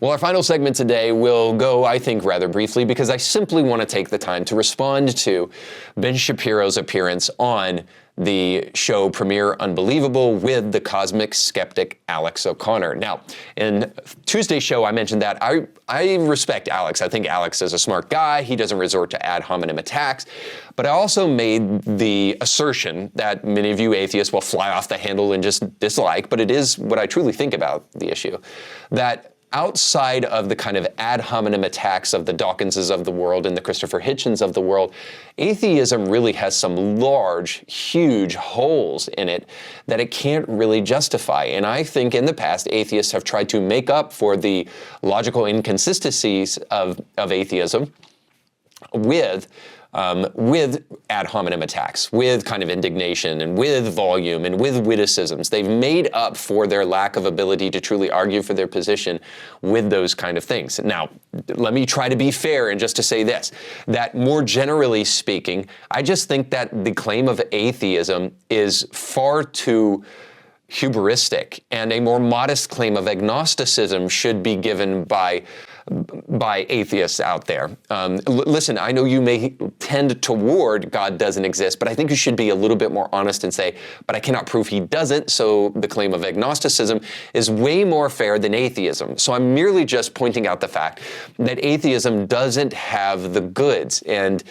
Well, our final segment today will go, I think, rather briefly because I simply want to take the time to respond to Ben Shapiro's appearance on the show Premiere Unbelievable with the cosmic skeptic Alex O'Connor. Now, in Tuesday's show, I mentioned that I respect Alex. I think Alex is a smart guy. He doesn't resort to ad hominem attacks. But I also made the assertion that many of you atheists will fly off the handle and just dislike, but it is what I truly think about the issue, that outside of the kind of ad hominem attacks of the Dawkinses of the world and the Christopher Hitchens of the world, atheism really has some large, huge holes in it that it can't really justify. And I think in the past, atheists have tried to make up for the logical inconsistencies of atheism with ad hominem attacks, with kind of indignation and with volume and with witticisms. They've made up for their lack of ability to truly argue for their position with those kind of things. Now, let me try to be fair and just to say this, that more generally speaking, I just think that the claim of atheism is far too hubristic, and a more modest claim of agnosticism should be given by atheists out there. Listen, I know you may tend toward God doesn't exist, but I think you should be a little bit more honest and say, but I cannot prove he doesn't, so the claim of agnosticism is way more fair than atheism. So I'm merely just pointing out the fact that atheism doesn't have the goods. And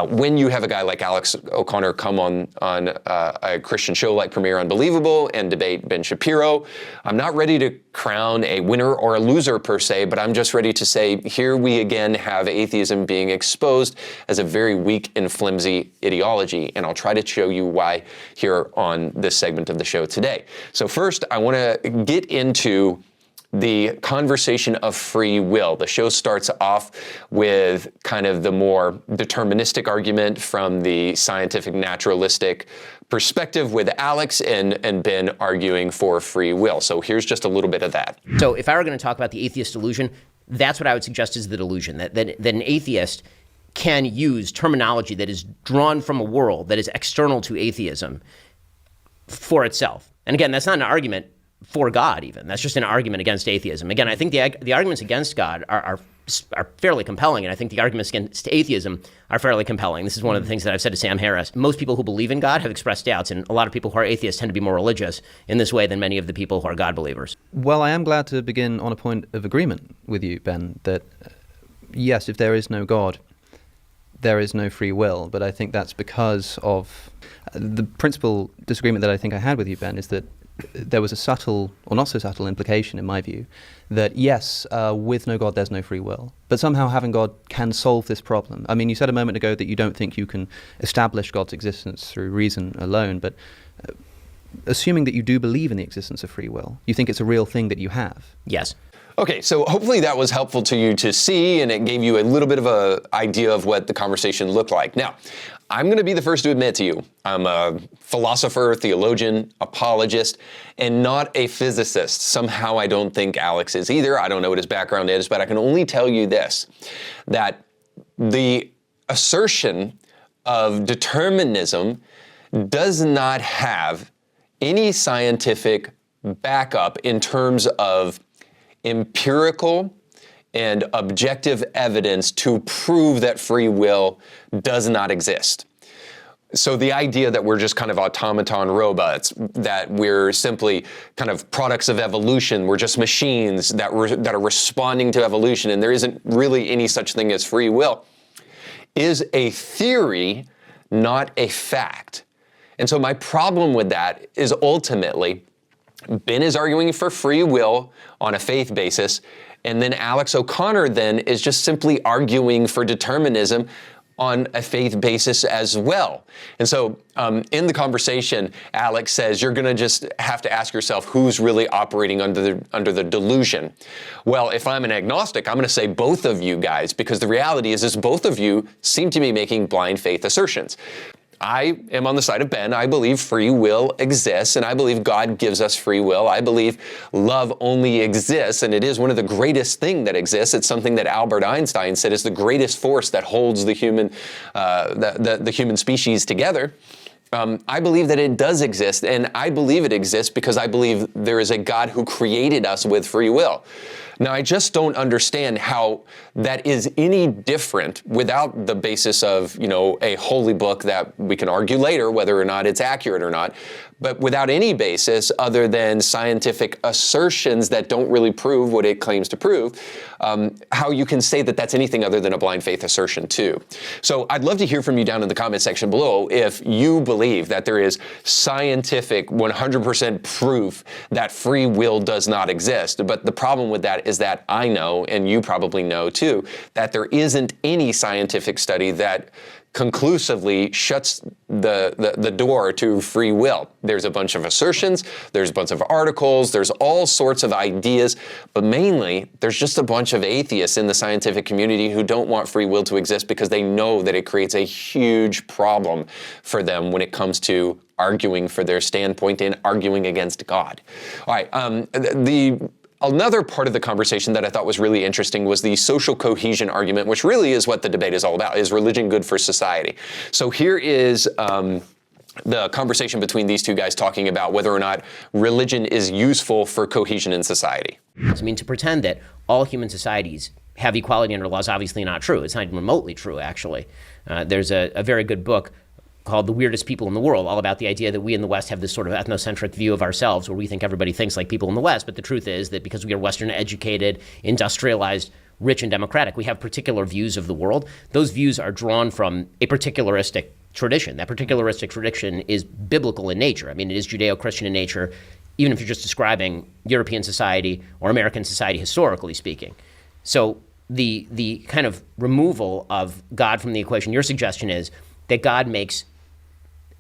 when you have a guy like Alex O'Connor come on a Christian show like Premiere Unbelievable and debate Ben Shapiro, I'm not ready to crown a winner or a loser per se, but I'm just ready to say, here we again have atheism being exposed as a very weak and flimsy ideology, and I'll try to show you why here on this segment of the show today. So first, I want to get into the conversation of free will. The show starts off with kind of the more deterministic argument from the scientific naturalistic perspective with Alex and Ben arguing for free will. So here's just a little bit of that. So if I were going to talk about the atheist delusion, that's what I would suggest is the delusion, that an atheist can use terminology that is drawn from a world that is external to atheism for itself. And again, that's not an argument for God even. That's just an argument against atheism. Again, I think the arguments against God are fairly compelling, and I think the arguments against atheism are fairly compelling. This is one of the things that I've said to Sam Harris. Most people who believe in God have expressed doubts, and a lot of people who are atheists tend to be more religious in this way than many of the people who are God believers. Well, I am glad to begin on a point of agreement with you, Ben, that yes, if there is no God, there is no free will, but I think that's because of the principal disagreement that I think I had with you, Ben, is that there was a subtle, or not so subtle, implication, in my view, that yes, with no God, there's no free will. But somehow having God can solve this problem. I mean, you said a moment ago that you don't think you can establish God's existence through reason alone, but assuming that you do believe in the existence of free will, you think it's a real thing that you have. Yes. Okay, so hopefully that was helpful to you to see, and it gave you a little bit of an idea of what the conversation looked like. Now, I'm going to be the first to admit to you, I'm a philosopher, theologian, apologist, and not a physicist. Somehow I don't think Alex is either. I don't know what his background is, but I can only tell you this, that the assertion of determinism does not have any scientific backup in terms of empirical and objective evidence to prove that free will does not exist. So the idea that we're just kind of automaton robots, that we're simply kind of products of evolution, we're just machines that are responding to evolution, and there isn't really any such thing as free will, is a theory, not a fact. And so my problem with that is ultimately, Ben is arguing for free will on a faith basis, and then Alex O'Connor then is just simply arguing for determinism on a faith basis as well. And so in the conversation, Alex says, you're going to just have to ask yourself who's really operating under the delusion. Well, if I'm an agnostic, I'm going to say both of you guys, because the reality is both of you seem to be making blind faith assertions. I am on the side of Ben. I believe free will exists, and I believe God gives us free will. I believe love only exists, and it is one of the greatest things that exists. It's something that Albert Einstein said is the greatest force that holds the human species together. I believe that it does exist, and I believe it exists because I believe there is a God who created us with free will. Now, I just don't understand how that is any different without the basis of, a holy book that we can argue later whether or not it's accurate or not, but without any basis other than scientific assertions that don't really prove what it claims to prove, how you can say that that's anything other than a blind faith assertion too. So I'd love to hear from you down in the comment section below if you believe that there is scientific 100% proof that free will does not exist. But the problem with that is that I know, and you probably know too, that there isn't any scientific study that conclusively shuts the door to free will. There's a bunch of assertions, there's a bunch of articles, there's all sorts of ideas, but mainly there's just a bunch of atheists in the scientific community who don't want free will to exist because they know that it creates a huge problem for them when it comes to arguing for their standpoint and arguing against God. All right, Another part of the conversation that I thought was really interesting was the social cohesion argument, which really is what the debate is all about. Is religion good for society? So here is the conversation between these two guys talking about whether or not religion is useful for cohesion in society. I mean, to pretend that all human societies have equality under law is obviously not true. It's not even remotely true, actually. There's a very good book called The Weirdest People in the World, all about the idea that we in the West have this sort of ethnocentric view of ourselves where we think everybody thinks like people in the West, but the truth is that because we are Western educated, industrialized, rich and democratic, we have particular views of the world. Those views are drawn from a particularistic tradition. That particularistic tradition is biblical in nature. I mean, it is Judeo-Christian in nature, even if you're just describing European society or American society historically speaking. So the kind of removal of God from the equation, your suggestion is that God makes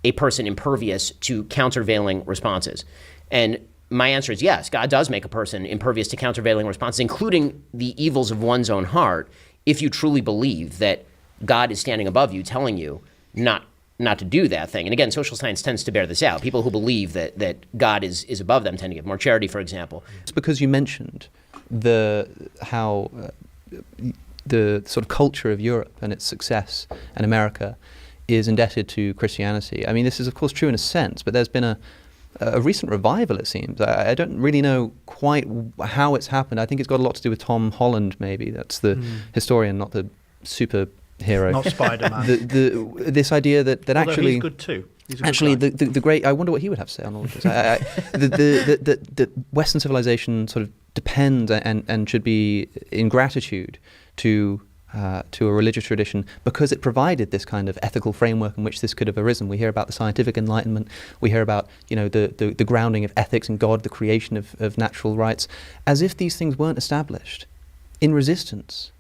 a person impervious to countervailing responses. And my answer is yes, God does make a person impervious to countervailing responses, including the evils of one's own heart, if you truly believe that God is standing above you, telling you not to do that thing. And again, social science tends to bear this out. People who believe that God is above them tend to give more charity, for example. It's because you mentioned how the sort of culture of Europe and its success and America is indebted to Christianity. I mean, this is of course true in a sense, but there's been a recent revival, it seems. I don't really know quite how it's happened. I think it's got a lot to do with Tom Holland, maybe. That's the historian, not the superhero. Not Spider-Man. This idea that Although actually... he's good too. He's a good Actually, guy. the great... I wonder what he would have to say on all of this. The Western civilization sort of depends and should be in gratitude to a religious tradition because it provided this kind of ethical framework in which this could have arisen. We hear about the scientific enlightenment. We hear about the grounding of ethics and God, the creation of natural rights, as if these things weren't established in resistance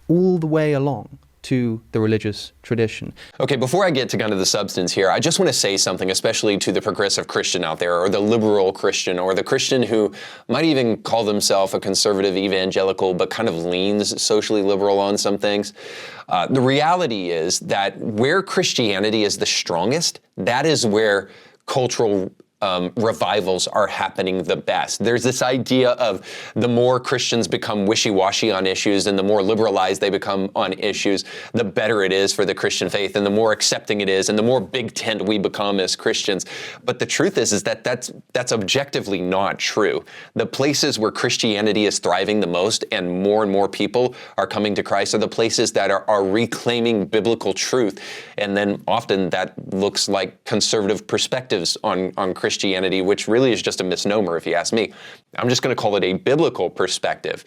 all the way along to the religious tradition. Okay, before I get to kind of the substance here, I just want to say something, especially to the progressive Christian out there, or the liberal Christian, or the Christian who might even call themselves a conservative evangelical, but kind of leans socially liberal on some things. The reality is that where Christianity is the strongest, that is where cultural revivals are happening the best. There's this idea of the more Christians become wishy-washy on issues and the more liberalized they become on issues, the better it is for the Christian faith and the more accepting it is and the more big tent we become as Christians. But the truth is that that's objectively not true. The places where Christianity is thriving the most and more people are coming to Christ are the places that are reclaiming biblical truth. And then often that looks like conservative perspectives on Christianity, which really is just a misnomer if you ask me. I'm just going to call it a biblical perspective,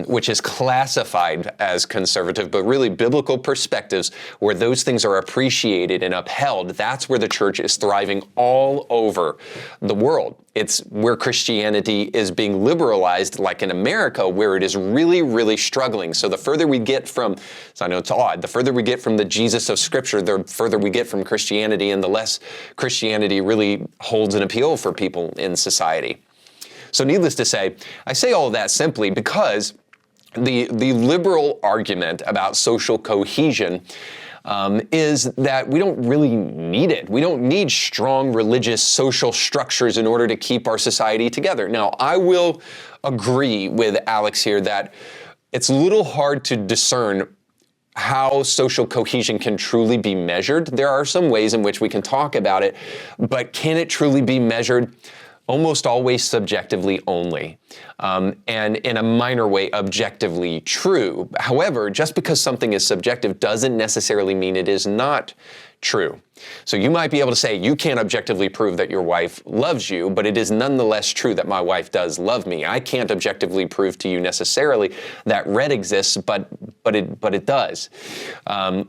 which is classified as conservative, but really biblical perspectives where those things are appreciated and upheld. That's where the church is thriving all over the world. It's where Christianity is being liberalized, like in America, where it is really struggling. So the further we get from, so I know it's odd, the further we get from the Jesus of Scripture, the further we get from Christianity, and the less Christianity really holds an appeal for people in society. So needless to say, I say all of that simply because the liberal argument about social cohesion is that we don't really need it. We don't need strong religious social structures in order to keep our society together. Now, I will agree with Alex here that it's a little hard to discern how social cohesion can truly be measured. There are some ways in which we can talk about it, but can it truly be measured? almost always subjectively only, and in a minor way, objectively true. However, just because something is subjective doesn't necessarily mean it is not true. So you might be able to say, you can't objectively prove that your wife loves you, but it is nonetheless true that my wife does love me. I can't objectively prove to you necessarily that red exists, but it does.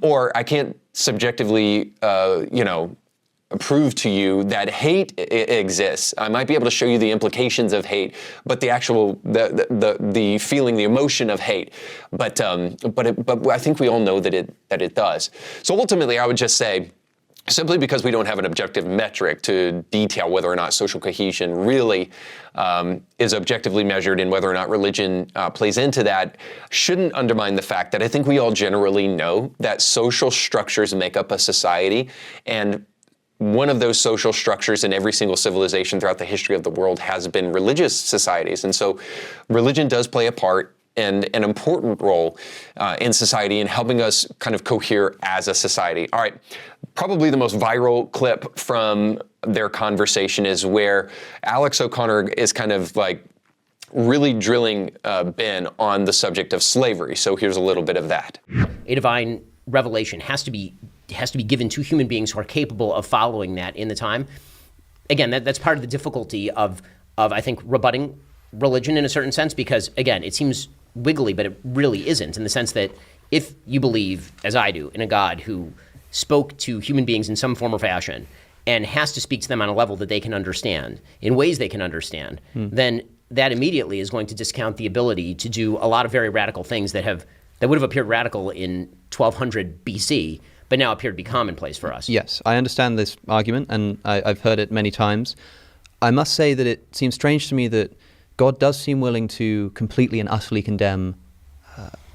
Or I can't subjectively, prove to you that hate exists. I might be able to show you the implications of hate, but the actual the feeling, the emotion of hate. But I think we all know that it does. So ultimately, I would just say, simply because we don't have an objective metric to detail whether or not social cohesion really is objectively measured and whether or not religion plays into that, shouldn't undermine the fact that I think we all generally know that social structures make up a society, and one of those social structures in every single civilization throughout the history of the world has been religious societies. And so religion does play a part and an important role in society in helping us kind of cohere as a society. All right, probably the most viral clip from their conversation is where Alex O'Connor is kind of like really drilling Ben on the subject of slavery. So here's a little bit of that. A divine revelation has to be given to human beings who are capable of following that in the time. Again, that's part of the difficulty of I think rebutting religion in a certain sense, because again, it seems wiggly, but it really isn't, in the sense that if you believe, as I do, in a God who spoke to human beings in some form or fashion and has to speak to them on a level that they can understand, in ways they can understand, then that immediately is going to discount the ability to do a lot of very radical things that would have appeared radical in 1200 BC, but now appear to be commonplace for us. Yes, I understand this argument, and I've heard it many times. I must say that it seems strange to me that God does seem willing to completely and utterly condemn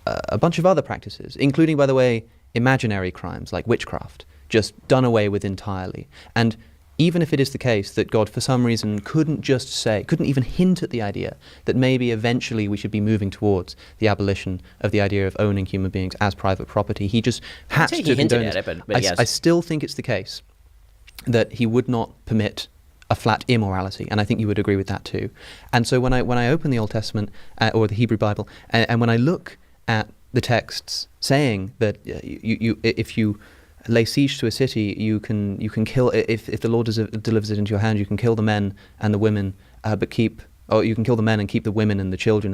a bunch of other practices, including, by the way, imaginary crimes like witchcraft, just done away with entirely. And even if it is the case that God, for some reason, couldn't even hint at the idea that maybe eventually we should be moving towards the abolition of the idea of owning human beings as private property, he just has to condone it. But yes. I still think it's the case that he would not permit a flat immorality, and I think you would agree with that too. And so when I open the Old Testament or the Hebrew Bible, and when I look at the texts saying that if you lay siege to a city, you can kill, if the Lord delivers it into your hand, you can kill the men and the women, you can kill the men and keep the women and the children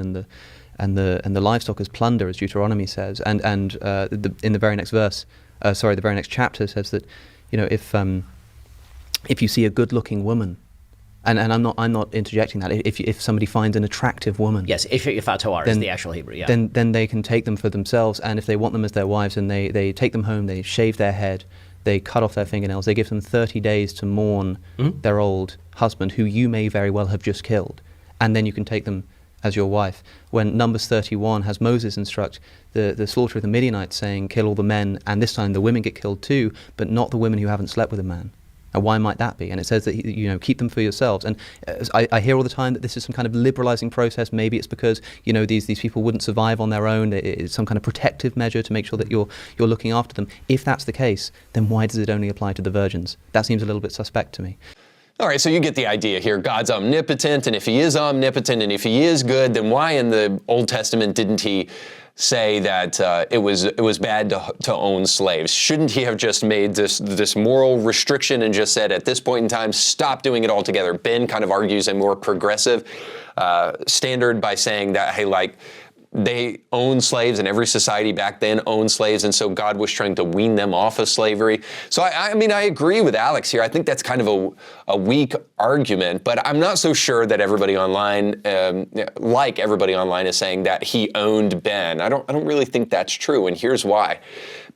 and the livestock as plunder, as Deuteronomy says. And in the very next verse, the very next chapter says that, if you see a good-looking woman, and I'm not interjecting that. If somebody finds an attractive woman, yes, ifatoar is the actual Hebrew. Yeah. Then they can take them for themselves, and if they want them as their wives, and they take them home, they shave their head, they cut off their fingernails, they give them 30 days to mourn their old husband, who you may very well have just killed, and then you can take them as your wife. When Numbers 31 has Moses instruct the slaughter of the Midianites, saying, kill all the men, and this time the women get killed too, but not the women who haven't slept with a man. And why might that be? And it says that, keep them for yourselves. And I hear all the time that this is some kind of liberalizing process. Maybe it's because, these people wouldn't survive on their own. It's some kind of protective measure to make sure that you're looking after them. If that's the case, then why does it only apply to the virgins? That seems a little bit suspect to me. All right, so you get the idea here. God's omnipotent, and if he is omnipotent, and if he is good, then why in the Old Testament didn't he say that it was bad to own slaves? Shouldn't he have just made this moral restriction and just said, at this point in time, stop doing it altogether? Ben kind of argues a more progressive standard by saying that, hey, like, they owned slaves, and every society back then owned slaves, and so God was trying to wean them off of slavery. So I agree with Alex here. I think that's kind of a weak argument, but I'm not so sure that everybody online, is saying that he owned Ben. I don't really think that's true, and here's why.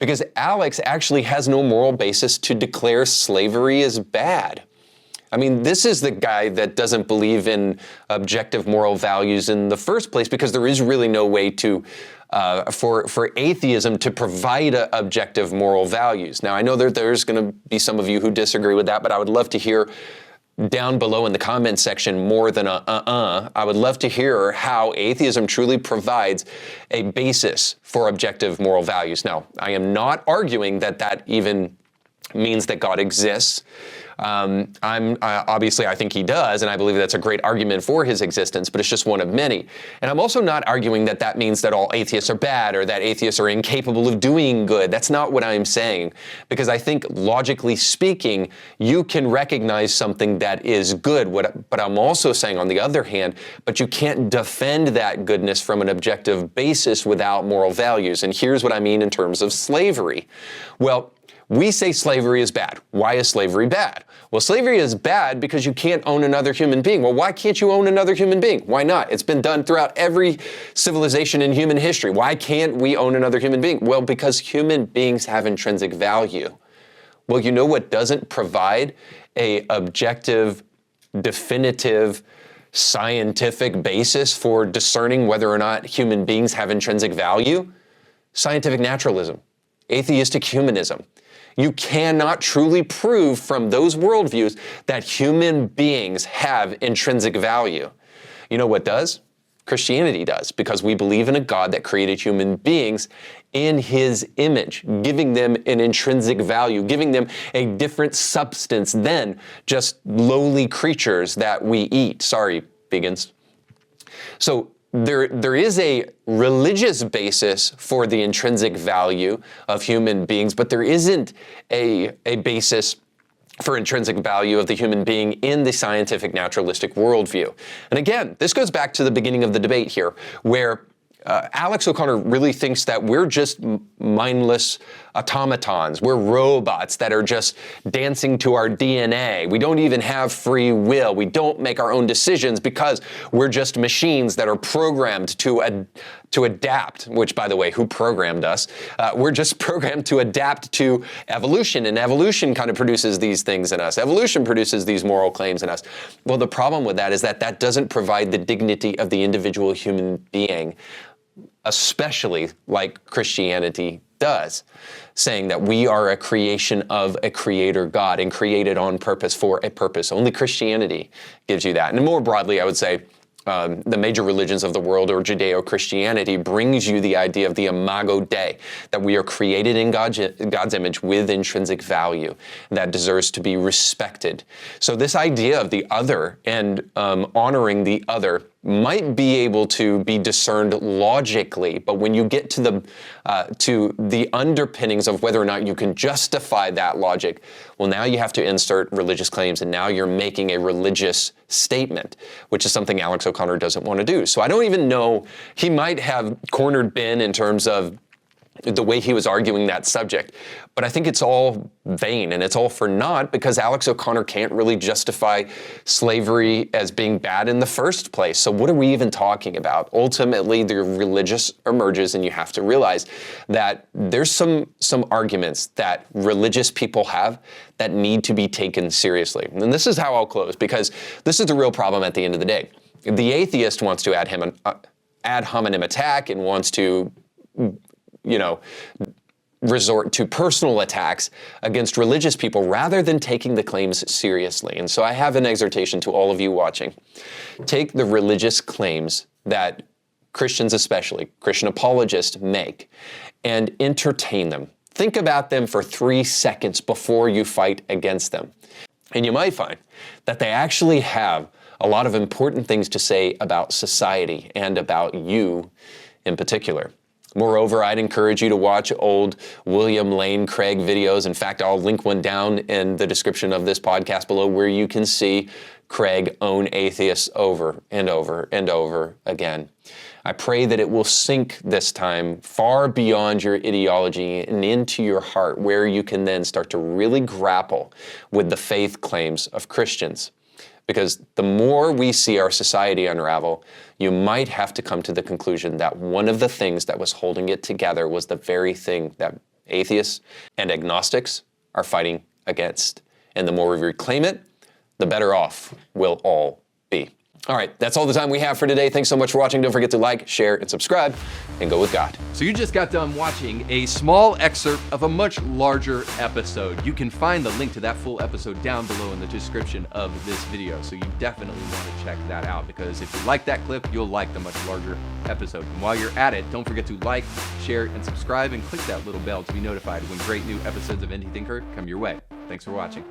Because Alex actually has no moral basis to declare slavery as bad. This is the guy that doesn't believe in objective moral values in the first place, because there is really no way to, for atheism to provide objective moral values. Now, I know that there's going to be some of you who disagree with that, but I would love to hear down below in the comment section more than I would love to hear how atheism truly provides a basis for objective moral values. Now, I am not arguing that even means that God exists. Obviously, I think he does, and I believe that's a great argument for his existence, but it's just one of many. And I'm also not arguing that that means that all atheists are bad or that atheists are incapable of doing good. That's not what I'm saying, because I think, logically speaking, you can recognize something that is good. But I'm also saying, on the other hand, but you can't defend that goodness from an objective basis without moral values. And here's what I mean in terms of slavery. Well, we say slavery is bad. Why is slavery bad? Well, slavery is bad because you can't own another human being. Well, why can't you own another human being? Why not? It's been done throughout every civilization in human history. Why can't we own another human being? Well, because human beings have intrinsic value. Well, you know what doesn't provide an objective, definitive, scientific basis for discerning whether or not human beings have intrinsic value? Scientific naturalism, atheistic humanism. You cannot truly prove from those worldviews that human beings have intrinsic value. You know what does? Christianity does, because we believe in a God that created human beings in his image, giving them an intrinsic value, giving them a different substance than just lowly creatures that we eat. Sorry, vegans. So there is a religious basis for the intrinsic value of human beings, but there isn't a basis for intrinsic value of the human being in the scientific naturalistic worldview. And again, this goes back to the beginning of the debate here, where Alex O'Connor really thinks that we're just mindless automatons. We're robots that are just dancing to our DNA. We don't even have free will. We don't make our own decisions because we're just machines that are programmed to adapt, which, by the way, who programmed us? We're just programmed to adapt to evolution, and evolution kind of produces these things in us. Evolution produces these moral claims in us. Well, the problem with that is that that doesn't provide the dignity of the individual human being, especially like Christianity does, saying that we are a creation of a creator God and created on purpose for a purpose. Only Christianity gives you that. And more broadly, I would say, the major religions of the world, or Judeo-Christianity, brings you the idea of the imago Dei, that we are created in God's image with intrinsic value that deserves to be respected. So this idea of the other and honoring the other might be able to be discerned logically, but when you get to the underpinnings of whether or not you can justify that logic, well, now you have to insert religious claims, and now you're making a religious statement, which is something Alex O'Connor doesn't want to do. So I don't even know, he might have cornered Ben in terms of the way he was arguing that subject, but I think it's all vain and it's all for naught, because Alex O'Connor can't really justify slavery as being bad in the first place. So what are we even talking about? Ultimately, the religious emerges, and you have to realize that there's some arguments that religious people have that need to be taken seriously. And this is how I'll close, because this is the real problem at the end of the day. The atheist wants to ad hominem attack and wants to resort to personal attacks against religious people rather than taking the claims seriously. And so I have an exhortation to all of you watching. Take the religious claims that Christians, especially Christian apologists, make and entertain them. Think about them for 3 seconds before you fight against them. And you might find that they actually have a lot of important things to say about society and about you in particular. Moreover, I'd encourage you to watch old William Lane Craig videos. In fact, I'll link one down in the description of this podcast below, where you can see Craig own atheists over and over and over again. I pray that it will sink this time far beyond your ideology and into your heart, where you can then start to really grapple with the faith claims of Christians. Because the more we see our society unravel, you might have to come to the conclusion that one of the things that was holding it together was the very thing that atheists and agnostics are fighting against. And the more we reclaim it, the better off we'll all be. All right, that's all the time we have for today. Thanks so much for watching. Don't forget to like, share, and subscribe, and go with God. So you just got done watching a small excerpt of a much larger episode. You can find the link to that full episode down below in the description of this video. So you definitely want to check that out, because if you like that clip, you'll like the much larger episode. And while you're at it, don't forget to like, share, and subscribe, and click that little bell to be notified when great new episodes of Indie Thinker come your way. Thanks for watching.